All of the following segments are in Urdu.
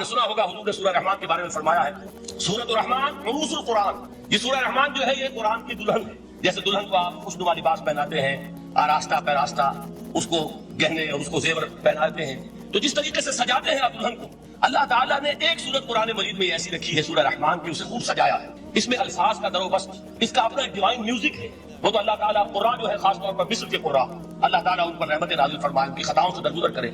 نے سنا ہوگا حضور نے سورہ رحمان کے بارے میں فرمایا ہے، سورۃ الرحمان عروس القرآن، یہ سورہ رحمان جو ہے یہ قرآن کی دلہن ہے۔ جیسے دلہن کو آپ خوشنما لباس پہناتے ہیں، آراستہ پیراستہ اس کو گہنے اور اس کو زیور پہناتے ہیں، تو جس طریقے سے سجاتے ہیں آپ دلہن کو، اللہ تعالیٰ نے ایک سورت قرآن مجید میں ایسی رکھی ہے سورہ رحمان کی، اسے خوب سجایا ہے۔ اس میں الفاظ کا در و بست، اس کا اپنا ایک ڈیوائن میوزک ہے۔ وہ تو اللہ تعالیٰ قرآن جو ہے خاص طور پر مصر کے قرآن، اللہ تعالیٰ ان پر رحمت نازل فرمائے، ان کی خطاؤں سے درگزر کرے۔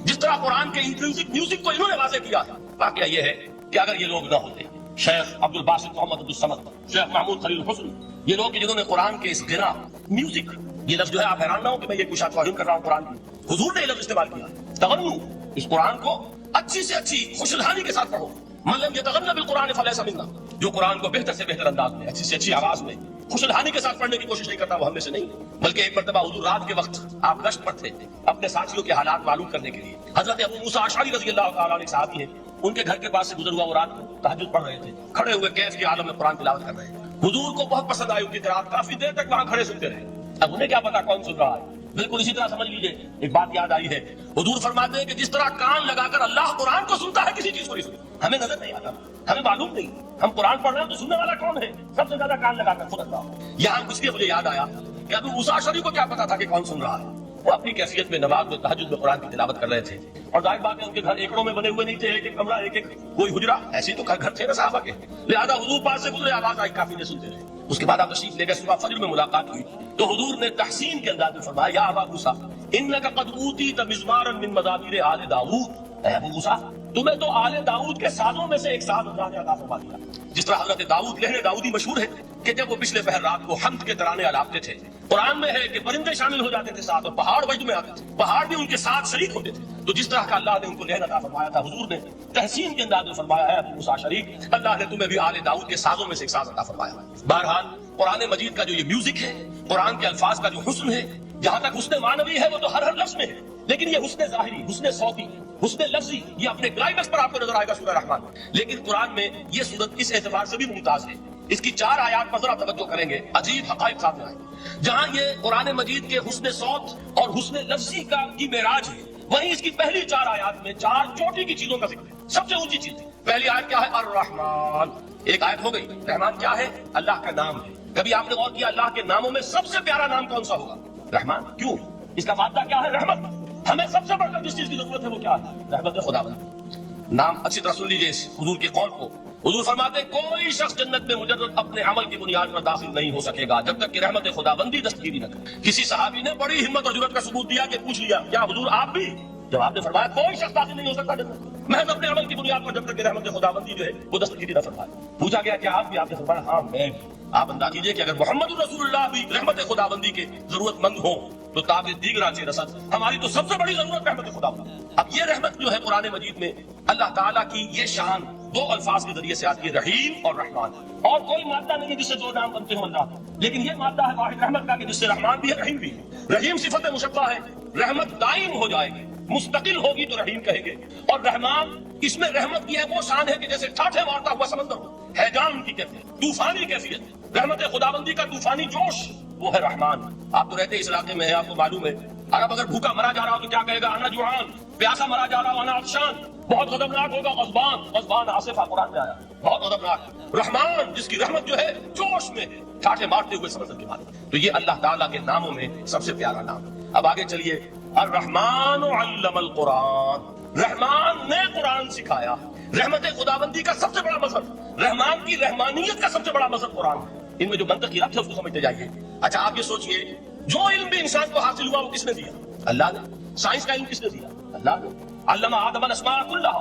جس طرح قرآن کے انٹرنسک میوزک کو انہوں نے واضح کیا ہے، واقعہ یہ ہے کہ اگر یہ لوگ نہ ہوتے، شیخ عبد الباسط محمد عبدالصمد، شیخ محمود خلیل الحسن، یہ لوگ جنہوں نے قرآن کے اس غنا میوزک، یہ لفظ جو ہے آپ حیران نہ ہو کہ میں یہ کچھ توہین کر رہا ہوں قرآن کی، حضور نے یہ لفظ استعمال کیا، تغنو، اس قرآن کو اچھی سے اچھی خوشلحانی کے ساتھ پڑھو، من لم یتغن بالقرآن فلیس منا، جو قرآن کو بہتر سے بہتر انداز میں، اچھی سے اچھی آواز میں، خوشلحانی کے ساتھ پڑھنے کی کوشش نہیں کرتا، وہ ہم میں سے نہیں۔ بلکہ ایک مرتبہ حضور رات کے وقت آپ گشت پر تھے اپنے ساتھیوں کے حالات معلوم کرنے کے لیے، حضرت ابو موسیٰ اشعری رضی اللہ تعالیٰ عنہ صحابی ہیں، ان کے گھر کے پاس سے گزر ہوا، وہ رات کو تہجد پڑھ رہے تھے، کھڑے ہوئے کیف کے عالم میں قرآن تلاوت کر رہے ہیں۔ حضور کو بہت پسند آئی ان کی قرات، کافی دیر تک وہاں کھڑے سنتے رہے۔ اب انہیں کیا پتا کون سن رہا ہے، بالکل اسی طرح سمجھ لیجئے ایک بات یاد آئی ہے، حضور فرماتے ہیں کہ جس طرح کان لگا کر اللہ قرآن کو سنتا ہے کسی چیز کو نہیں سنتا، ہمیں نظر نہیں آتا، ہمیں معلوم نہیں، ہم قرآن پڑھ رہے ہیں تو سننے والا کون ہے؟ سب سے زیادہ کان لگا کر خود اللہ۔ یہاں اس لیے مجھے یاد آیا کہ ابو موسیٰ اشعری کو کیا پتا تھا کہ کون سن رہا ہے، وہ اپنی کیفیت میں نماز میں تہجد میں قرآن کی تلاوت کر رہے تھے، اور ظاہر بات ہے ان کے گھر ایکڑوں میں بنے ہوئے نہیں تھے، ایک ایک کمرہ، ایک ایک کوئی حجرہ، ایسی تو گھر تھے نا صحابہ کے، لہذا حضور پاس سے گزرے، آواز آئی، کافی نے سنتے رہے۔ اس کے بعد آپ تشریف لے گئے، صبح فجر میں ملاقات ہوئی تو حضور نے تحسین کے انداز میں فرمایا، یا ابا موسیٰ انک قد اوتیت مزمارا من مزامیر آل داؤد، اے ابو موسیٰ تمہیں تو آل داؤد کے سازوں میں سے ایک ساز اللہ نے عطا فرما دیا۔ جس طرح حضرت داؤد لہن داؤدی مشہور ہے کہ جب وہ پچھلے پہر رات کو حمد کے ترانے الاپتے تھے، قرآن میں ہے کہ پرندے شامل ہو جاتے تھے ساتھ، اور پہاڑ وجد میں آتے تھے، پہاڑ بھی ان کے ساتھ شریک ہوتے تھے، تو جس طرح کا اللہ نے ان کو لہن عطا فرمایا تھا، حضور نے تحسین کے انداز میں فرمایا ہے، ابو موسیٰ شریک اللہ نے تمہیں بھی آل داؤد کے سازوں میں سے ایک ساز عطا فرمایا۔ بہرحال قرآن مجید کا جو یہ میوزک ہے، قرآن کے الفاظ کا جو حسن ہے، جہاں تک حسن معنوی ہے وہ تو ہر لفظ میں ہے، لیکن یہ حسن ظاہری، حسن صوتی، حسن لفظی، یہ اپنے کلائمیکس پر آپ کو نظر آئے گا سورہ رحمان۔ لیکن قرآن میں یہ سورت اس اعتبار سے بھی ممتاز ہے، اس کی 4 آیات پر ذرا توجہ کریں گے، عجیب حقائق سامنے آئیں گے۔ جہاں یہ قرآن مجید کے حسن صوت اور حسن لفظی کی معراج ہے، وہیں اس کی پہلی 4 آیات میں 4 چوٹی کی چیزوں کا ذکر ہے، سب سے اونچی چیز ہے۔ پہلی آیت کیا ہے؟ الرحمن، ایک آیت ہو گئی، رحمان کیا ہے؟ اللہ کا نام ہے۔ کبھی آپ نے غور کیا اللہ کے ناموں میں سب سے پیارا نام کون سا ہوگا؟ رحمان۔ کیوں؟ اس کا مادہ کیا ہے؟ رحمت۔ ہمیں سب سے بڑھ کر جس چیز کی ضرورت ہے وہ کیا ہے؟ رحمت خداوند۔ نام اچھی طرح سن لیجیے اس حضور کے قول کو، حضور فرماتے ہیں کوئی شخص جنت میں مجرد اپنے عمل کی بنیاد پر داخل نہیں ہو سکے گا جب تک کہ رحمت خداوندی دستگیری نہ کرے۔ کسی صحابی نے بڑی ہمت اور جرأت کا ثبوت دیا کہ پوچھ لیا کیا حضور آپ بھی؟ جب آپ نے فرمایا کوئی شخص داخل نہیں ہو سکتا جنت محض اپنے عمل کی بنیاد پر جب تک کہ رحمت خداوندی جو ہے وہ دستگیری نہ فرمائے۔ پوچھا گیا کیا آپ بھی؟ آپ نے فرمایا ہاں میں بھی۔ آپ انداز کیجئے کہ اگر محمد رسول اللہ بھی رحمت خداوندی کے ضرورت مند ہوں تو تابع دیگر چہ رسد ہماری تو سب سے بڑی ضرورت رحمت خداوندی۔ اب یہ رحمت جو ہے قرآن مجید میں اللہ تعالیٰ کی یہ شان 2 الفاظ کے ذریعے سے آتی ہے، رحیم اور رحمان، اور کوئی مادہ نہیں ہے جس سے 2 نام بنتے ہوں اللہ، لیکن یہ مادہ ہے واحد رحمت کا کہ جس سے رحمان بھی ہے رحیم بھی ہے۔ رحیم صفت مشبہ ہے، رحمت دائم ہو جائے گی، مستقل ہوگی تو رحیم کہیں گے، اور رحمان اس میں رحمت کی ہے وہ شان ہے کہ جیسے ٹھاٹھے مارتا ہوا سمندر ہو، ہیجان کی کیفیت، طوفانی کیفیت، رحمت خداوندی کا طوفانی جوش، وہ ہے رحمان۔ آپ تو رہتے اس علاقے میں ہیں، آپ کو معلوم ہے عرب اگر بھوکا مرا جا رہا ہو تو کیا کہے گا؟ انا جوعان، پیاسا مرا جا رہا ہو انا عطشان، بہت غضبناک ہوگا غضبان، غضبان آصفہ قرآن میں آیا، بہت غضبناک۔ رحمان جس کی رحمت جو ہے جوش میں ٹھاٹھے مارتے ہوئے سمندر کے مارے، تو یہ اللہ تعالیٰ کے ناموں میں سب سے پیارا نام۔ اب آگے چلیے، الرحمن علم القرآن، رحمان نے قرآن سکھایا۔ رحمت خداوندی کا سب سے بڑا مظہر، رحمان کی رحمانیت کا سب سے بڑا مظہر قرآن ہے۔ ان میں جو منطقی ربط ہے اس کو سمجھتے جائیے۔ اچھا آپ یہ سوچئے جو علم بھی انسان کو حاصل ہوا وہ کس نے دیا؟ اللہ نے۔ سائنس کا علم کس نے دیا؟ اللہ نے۔ علم آدم الاسماء کلھا،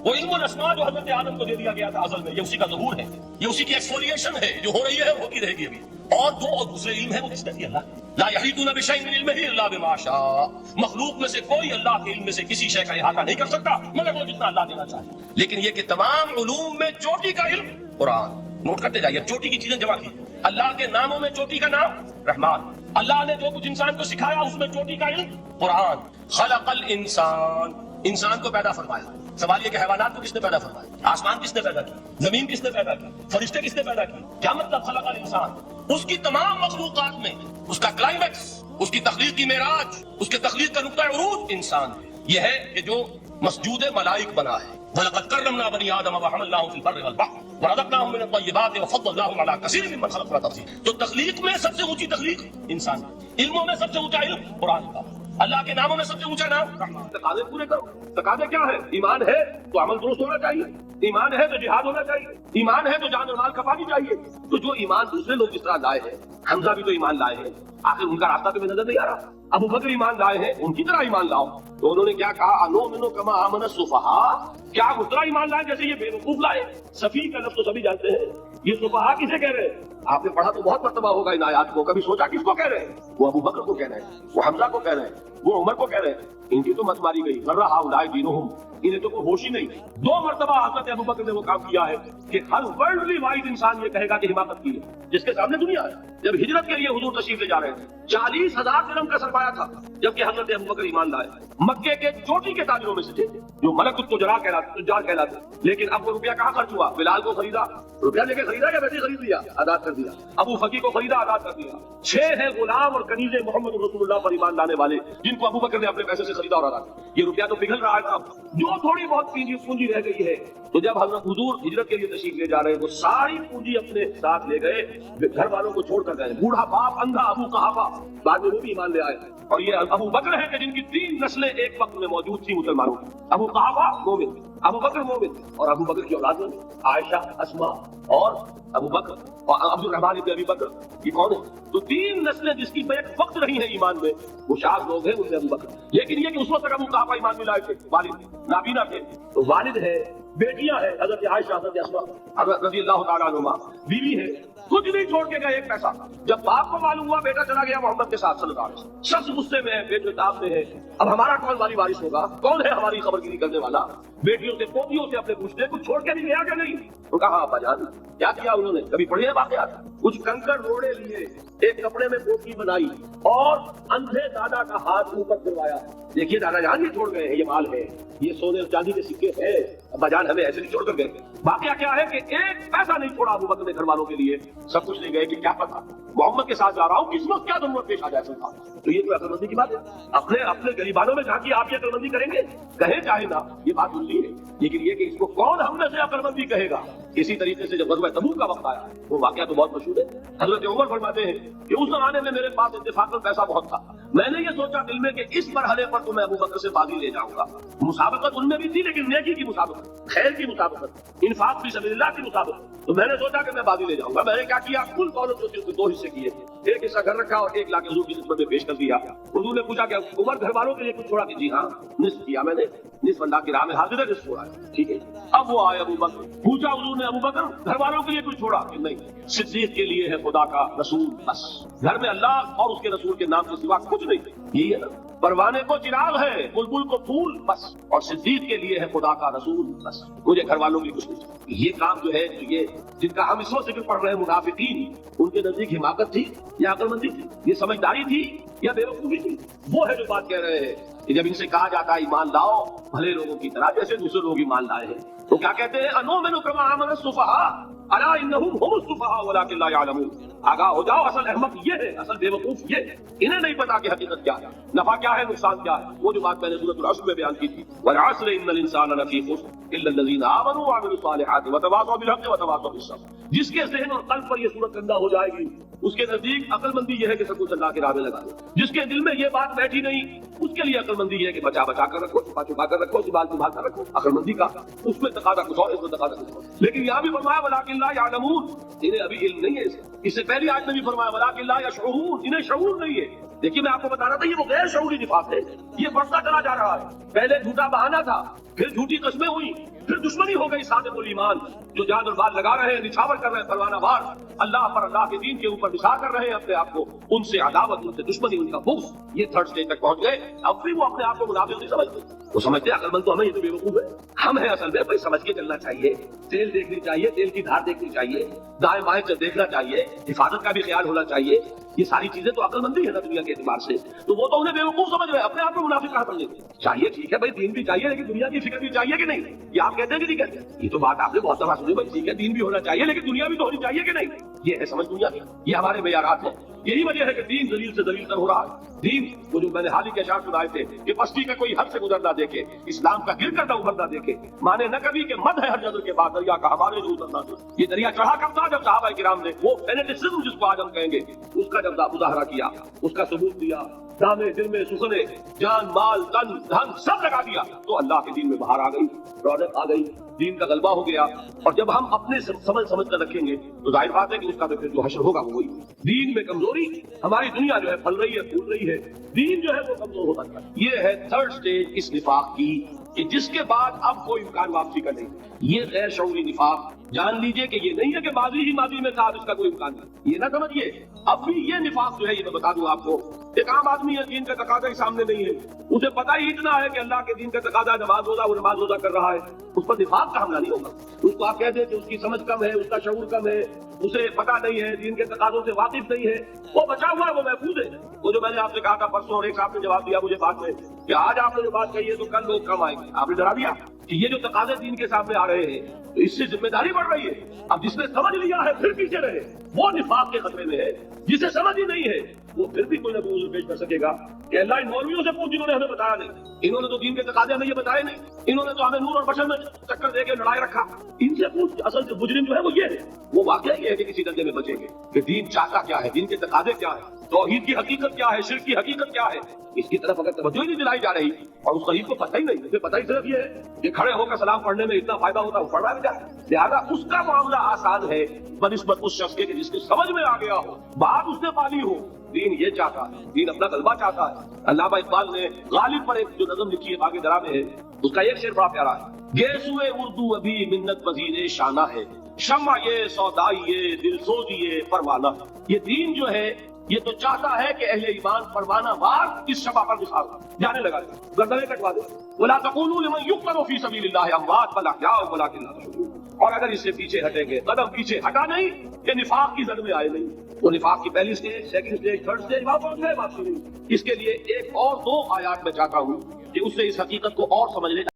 وہ علم الاسماء جو حضرت آدم کو دے دیا گیا تھا ازل میں، یہ اسی کا ظہور ہے، یہ اسی کی ایکسفولیشن ہے جو ہو رہی ہے، ہوتی رہے گی ابھی۔ اور دوسرے علم ہے وہ کس نے دیا؟ اللہ۔ لا یحیطون بشیء من علمہ الا بما شاء، مخلوق میں سے کوئی اللہ کے علم میں سے کسی شے کا احاطہ نہیں کر سکتا مگر وہ جتنا اللہ دینا چاہے۔ لیکن یہ کہ تمام علوم میں چوٹی کا علم قرآن، نوٹ کرتے جائیے، چوٹی کی چیزیں جمع کی۔ اللہ کے ناموں میں چوٹی کا نام رحمان، اللہ نے جو کچھ انسان کو سکھایا اس میں چوٹی کا علم قرآن۔ خلق الانسان، انسان کو پیدا فرمایا۔ سوال یہ کہ حیوانات کو کس نے پیدا فرمایا؟ آسمان کس نے پیدا کی؟ زمین کس نے پیدا کی؟ فرشتے کس نے پیدا کی؟ کیا مطلب خلق الانسان؟ اس کی تمام مخلوقات میں اس کا کلائمیکس، اس کی تخلیق کی معراج، اس کے تخلیق کا نقطہ عروج انسان ہے۔ یہ ہے کہ جو مسجود ملائک بنا ہے، وَلَقَدْ كَرَّمْنَا بَنِي آدَمَ وَحَمَلْنَاهُمْ فِي الْبَرِّ وَالْبَحْرِ وَرَزَقْنَاهُم مِّنَ الطَّيِّبَاتِ وَفَضَّلْنَاهُمْ عَلَىٰ كَثِيرٍ مِّمَّنْ خَلَقْنَا تَفْضِيلًا. تو تخلیق میں سب سے اونچی تخلیق انسان، علموں میں سب سے اونچا علم قرآن کا، اللہ کے ناموں میں سب سے اونچا نام رحمان. تقاضے پورے کرو. تقاضے کیا ہے؟ ایمان ہے تو عمل درست ہونا چاہیے، ایمان ہے تو جہاد ہونا چاہیے، ایمان ہے تو جان اور مال کھپانی چاہیے. تو جو ایمان دوسرے لوگ جس طرح لائے ہیں، حمزہ بھی تو ایمان لائے ہیں، آخر ان کا راستہ تمہیں نظر نہیں آ رہا؟ ابو بکر ایمان لائے ہیں، ان کی طرح ایمان لاؤ. تو انہوں نے کیا کہا؟ انؤمن کما آمن السفہاء. کیا اس طرح ایمان لائے جیسے یہ بے وقوف لائے؟ سفیہ کا لفظ تو سبھی جانتے ہیں. یہ سفہاء کسے کہہ رہے ہیں؟ آپ نے پڑھا تو بہت مرتبہ ہوگا ان آیات کو. کبھی سوچا کس کو کہہ رہے ہیں؟ وہ ابو بکر کو کہہ رہے ہیں، وہ حمزہ کو کہہ رہے ہیں، وہ عمر کو کہہ رہے ہیں. ان کی تو مت ماری گئی. غرہ ہؤلاء دینہم. انہیں تو کوئی ہوش ہی نہیں. 2 مرتبہ حضرت ابو بکر نے وہ کام کیا ہے کہ ہر ورلڈلی وائڈ انسان یہ کہے گا کہ حماقت کی ہے جس کے سامنے دنیا ہے. جب ہجرت کے لیے حضور تشریف لے جا رہے تھے 40,000 درہم کا سرمایہ تھا، جبکہ حضرت ابو بکر ایمان لائے. مکے کے چوٹی کے تاجروں میں سے تھے جو ملک التجار کہلاتے. لیکن اب وہ روپیہ کہاں خرچ ہوا؟ بلال کو خریدا، روپیہ لے کے خریدا یا ویسے خرید لیا؟ ادا کر دیا. ابو فقی کو خریدا، ادا کر دیا. 6 ہیں غلام اور کنیزے محمد رسول اللہ پر ایمان لانے والے جن کو ابو بکر نے اپنے پیسے سے خریدا اور ادا کیا. یہ روپیہ تو پگھل رہا تھا، جو تھوڑی بہت پونجی رہ گئی ہے. تو جب حضرت حضور ہجرت کے لیے تشریف لے جا رہے ہیں وہ ساری پونجی اپنے ساتھ لے گئے، گھر والوں کو چھوڑ کر گئے. بوڑھا باپ اندھا ابو قحافہ بعد میں وہ بھی ایمان لے آئے. اور یہ ابو بکر ہے کہ جن کی 3 نسلیں ایک وقت میں موجود تھی مسلمانوں کی. ابو قحافہ مومن، ابو بکر مومن، اور ابو بکر کی اولاد میں عائشہ، اسماء اور ابو بکر اور عبد الرحمن بن ابی بکر. یہ کون ہے؟ تو 3 نسلیں جس کی بیک وقت رہی ہیں ایمان میں وہ شاذ لوگ ہیں، ان میں ابو بکر. لیکن یہ کہ اس وقت تک ابو قحافہ ایمان میں لائے تھے، والد نابینا تھے. تو والد ہے، بیٹیاں ہیں حضرت عائشہ، حضرت اسماء رضی اللہ تعالیٰ عنہما، بیوی ہے. کچھ نہیں چھوڑ کے گئے ایک پیسہ. جب باپ کو معلوم ہوا بیٹا چلا گیا محمد کے ساتھ صلی اللہ علیہ وسلم، شخص غصے میں ہے، بیٹے تاب میں ہے. اب ہمارا کون والی وارث ہوگا؟ کون ہے ہماری خبر گیری کرنے والا؟ بیٹیوں سے پوتیوں سے اپنے پوچھتے کچھ چھوڑ کے نہیں گیا کہ نہیں؟ تو کہا ابا جان کیا کیا انہوں نے؟ کبھی پڑھے ہیں واقعات؟ کچھ کنکر روڑے لیے، ایک کپڑے میں پوٹلی بنائی اور اندھے دادا کا ہاتھ اوپر کروایا. دیکھیے دادا جان یہ چھوڑ گئے ہیں، یہ مال ہے، یہ سونے اور چاندی کے سکے ہیں. ابا جان ہمیں ایسے نہیں چھوڑ کر گئے. واقعہ کیا ہے کہ ایک پیسہ نہیں چھوڑا ابو بکر نے گھر والوں کے لیے. سب کچھ لے گئے کہ کیا پتا محمد کے ساتھ جا رہا ہوں، کس وقت کیا ضرورت پیش آ جائے سکتا. تو یہ تو عقل مندی کی بات ہے. اپنے غریبانوں میں جا کے آپ یہ عقل مندی کریں گے؟ کہیں چاہے نہ، یہ بات دوسری ہے. لیکن یہ کہ اس کو کون ہم میں سے عقل مندی کہے گا؟ اسی طریقے سے جب غزوہ تبوک کا وقت آیا، وہ واقعہ تو بہت مشہور ہے. حضرت عمر فرماتے ہیں کہ اس زمانے میں میرے پاس اتفاقاً پیسہ بہت تھا. میں نے یہ سوچا دل میں کہ اس مرحلے پر تو میں ابو بکر سے بازی لے جاؤں گا. مسابقت ان میں بھی تھی لیکن نیکی کی مسابقت، خیر کی مسابقت، انفاق فی سبیل اللہ کی مسابقت. تو میں نے سوچا کہ میں بازی لے جاؤں گا. میں نے کیا کیا؟ کل دولت جو تھی اس کے 2 حصے کیے. ایک حصہ گھر رکھا اور 1 لاکھ حضور کی خدمت میں پیش کر دیا. حضور نے پوچھا کہ عمر گھر والوں کے لیے کچھ چھوڑا؟ کہ جی ہاں، نصف کیا میں نے، نصف اللہ کی راہ میں حاضر ہے، نصف چھوڑا ہے. ٹھیک ہے. اب وہ آئے ابو بکر، پوچھا حضور نے ابو بکر گھر والوں کے لیے کچھ چھوڑا؟ کہ نہیں، صدیق کے لیے ہے خدا کا رسول بس. گھر میں اللہ اور اس کے رسول کے نام کے سوا کچھ نہیں. یہی ہے نا، پروانے کو چراغ ہے، بلبل کو پھول بس، اور صدیق کے لیے ہے خدا کا رسول بس. مجھے گھر والوں کی کچھ نہیں. یہ کام جو ہے یہ جن کا ہم اس وقت ذکر پڑھ رہے ہیں منافقین، ان کے نزدیک حماقت تھی یا عقل مندی تھی؟ یہ سمجھداری تھی یا بے وقوفی تھی؟ وہ ہے جو بات کہہ رہے ہیں کہ جب ان سے کہا جاتا ہے ایمان لاؤ بھلے لوگوں کی طرح جیسے دوسرے لوگ ایمان لائے ہیں، تو کیا کہتے ہیں؟ انؤمن کما آمن السفہاء الا انہم هم السفہاء ولکن لا یعلمون. آگاہ ہو جاؤ، اصل احمق یہ ہے، اصل بے وقوف یہ ہے. انہیں نہیں پتا کہ حقیقت کیا ہے، نفع کیا ہے، نقصان کیا ہے. وہ جو بات میں نے سورۃ العصر میں بیان کی تھی، والعصر ان الانسان لفی خسر الا الذین آمنوا وعملوا الصالحات وتواصوا بالحق وتواصوا بالصبر. جس کے ذہن اور قلب پر یہ صورت زندہ ہو جائے گی اس کے نزدیک عقل مندی یہ ہے کہ سب کچھ اللہ کے راہ میں لگا دو. جس کے دل میں یہ بات بیٹھی نہیں اس کے لیے عقل مندی یہ ہے کہ بچا بچا کر رکھو، چھپا چھپا کر رکھو، سنبھال سنبھال کر رکھو. عقل مندی کا اس میں تقاضا کچھ اور، اس میں تقاضا کچھ اور. لیکن یہاں بھی فرمایا ولکن لا یعلمون، انہیں ابھی علم نہیں ہے. اس سے پہلی آیت میں بھی فرمایا ولکن لا یشعرون، انہیں شعور نہیں ہے. دیکھیے میں آپ کو بتا رہا تھا یہ وہ غیر شعوری نفاق ہے، یہ بڑھتا چلا جا رہا ہے. پہلے جھوٹا بہانہ تھا، پھر جھوٹی قسمیں ہوئی، پھر دشمنی ہو گئی. صادق الایمان جو جان اور مال لگا رہے ہیں، نچھاور کر رہے ہیں پروانہ وار، اللہ پر، اللہ کے دین کے اوپر نثار کر رہے ہیں اپنے آپ کو، ان سے عداوت، ان سے دشمنی، ان کا بغض، یہ 3rd stage تک پہنچ گئے. اب بھی وہ اپنے آپ کو منافق نہیں سمجھتے. وہ سمجھتے عقل مند تو ہمیں، یہ تو بے وقوف ہے. ہم ہیں اصل میں بھائی سمجھ کے چلنا چاہیے، تیل دیکھنی چاہیے، تیل کی دھار دیکھنی چاہیے، دائیں بائیں سے دیکھنا چاہیے، حفاظت کا بھی خیال ہونا چاہیے. یہ ساری چیزیں تو عقل مندی ہے نا دنیا کے اعتبار سے. تو وہ تو انہیں بے وقوف سمجھ رہے ہیں، اپنے آپ کو منافق کہاں سمجھیں گے؟ چاہیے ٹھیک ہے بھائی دین بھی چاہیے لیکن دنیا کی فکر بھی چاہیے کہ نہیں؟ یہ آپ کہتے ہیں کہ نہیں کہتے؟ یہ تو بات آپ نے بہت دفعہ سنی بھائی، ٹھیک ہے دین بھی ہونا چاہیے لیکن دنیا بھی تو ہونی چاہیے کہ نہیں؟ یہ ہے سمجھ دنیا کی، یہ ہمارے معیارات ہیں. یہی وجہ ہے کہ دین ذلیل سے ذلیل تر ہو رہا ہے. دین وہ جو میں نے حال ہی کے اشعار سنائے تھے کہ پستی کا کوئی حد سے گزر نہ دیکھے، اسلام کا گر کر نہ ابھر نہ دیکھے، مانے نہ کبھی کہ مد ہے ہر جذر کے بعد دریا کا ہمارے جو اترنا تھا. یہ دریا چڑھا کب تھا؟ جب صحابہ کرام نے وہ فینیٹسزم جس کو آج ہم کہیں گے اس کا جب مظاہرہ کیا، اس کا ثبوت دیا، دامے دل میں سخنے جان مال تن دھن سب لگا دیا، تو اللہ کے دین میں بہار آ گئی، رونق آ گئی، دین کا غلبہ ہو گیا. اور جب ہم اپنے سمجھ کر رکھیں گے تو ظاہر بات ہے کہ اس کا پھر جو حشر ہوگا وہ وہی. دین میں کمزوری، ہماری دنیا جو ہے پھل رہی ہے پھول رہی ہے، دین جو ہے وہ کمزور ہوتا ہے. یہ ہے تھرڈ سٹیج اس نفاق کی کہ جس کے بعد اب کوئی امکان واپسی کا نہیں. یہ غیر شعوری نفاق جان لیجئے کہ یہ نہیں ہے کہ ماضی میں تھا اب اس کا کوئی امکان نہیں، یہ نہ سمجھیے. اب بھی یہ نفاق جو ہے یہ میں بتا دوں آپ کو، ایک عام آدمی ہے، دین کا تقاضا ہی سامنے نہیں ہے، اسے پتہ ہی اتنا ہے کہ اللہ کے دین کا تقاضا نماز روزہ، وہ نماز روزہ کر رہا ہے، اس پر نفاق کا حملہ نہیں ہوگا. اس کو آپ کہہ دیں کہ اس کی سمجھ کم ہے، اس کا شعور کم ہے، اسے پتہ نہیں ہے، دین کے تقاضوں سے واقف نہیں ہے، وہ بچا ہوا ہے، وہ محفوظ ہے. وہ جو میں نے آپ سے کہا تھا پرسوں اور ایک صاحب نے جواب دیا مجھے بات میں کہ آج آپ نے جو بات کہی ہے تو کل لوگ کم آئیں گے، آپ نے ڈرا دیا کہ یہ جو تقاضے دین کے سامنے آ رہے ہیں تو اس سے ذمہ داری بڑھ رہی ہے. اب جس نے سمجھ لیا ہے پھر پیچھے رہے، وہ نفاق کے خطرے میں ہے. جسے سمجھ ہی نہیں ہے وہ پھر بھی کوئی نہ کوئی پیش کر سکے گا کہ اللہ ان مولویوں سے پوچھ جنہوں نے ہمیں بتایا نہیں، انہوں نے تو دین کے تقاضے ہمیں یہ بتائے نہیں، انہوں نے تو ہمیں نور اور بشر میں چکر دے کے لڑائے رکھا. ان سے پوچھ، اصل سے مجرم جو ہے وہ یہ ہے، وہ واقعہ یہ ہے کہ کسی درجے میں بچیں گے کہ دین چاہتا کیا ہے، دین کے تقاضے کیا ہے، توحید کی حقیقت کیا ہے، شرک کی حقیقت کیا ہے. اس کی طرف اگر توجہ ہی نہیں دلائی جا رہی اور اس غریب کو پتہ ہی نہیں، اسے پتہ ہی صرف یہ ہے کہ کھڑے ہو کر سلام پڑھنے میں اتنا فائدہ ہوتا ہے وہ پڑھ رہا ہے، لہٰذا اس کا معاملہ آسان ہے بنسبت اس شخص کے کہ جس کے سمجھ میں آ گیا ہو، بات اس نے پانی ہو. دین یہ چاہتا ہے، دین اپنا غلبہ چاہتا ہے. علامہ اقبال نے غالب پر ایک جو نظم لکھی ہے باغ درا میں ہے، اس کا ایک شعر بڑا پیارا ہے. گیسوئے اردو ابھی منت پذیر شانہ ہے، شمع یہ سودائی دل سوزیے پروانہ. یہ دین جو ہے یہ تو چاہتا ہے کہ اہل ایمان پروانہ وار اس شمع پر نثار جانے لگا دے، گردنیں کٹوا دے. وَلَا تَقُولُوا لِمَن يُقْتَلُ فِي سَبِيلِ اللَّهِ أَمْوَاتٌ بَلْ أَحْيَاءٌ وَلَٰكِن لَا تَشْعُرُونَ. اور اگر اس سے پیچھے ہٹیں گے، قدم پیچھے ہٹا نہیں کہ نفاق کی زد میں آئے نہیں. وہ نفاق کی پہلی stage, second stage, third stage وہاں پہنچ گئے، واپسی نہیں. اس کے لیے ایک اور دو آیات میں چاہتا ہوں کہ اس سے اس حقیقت کو اور سمجھنے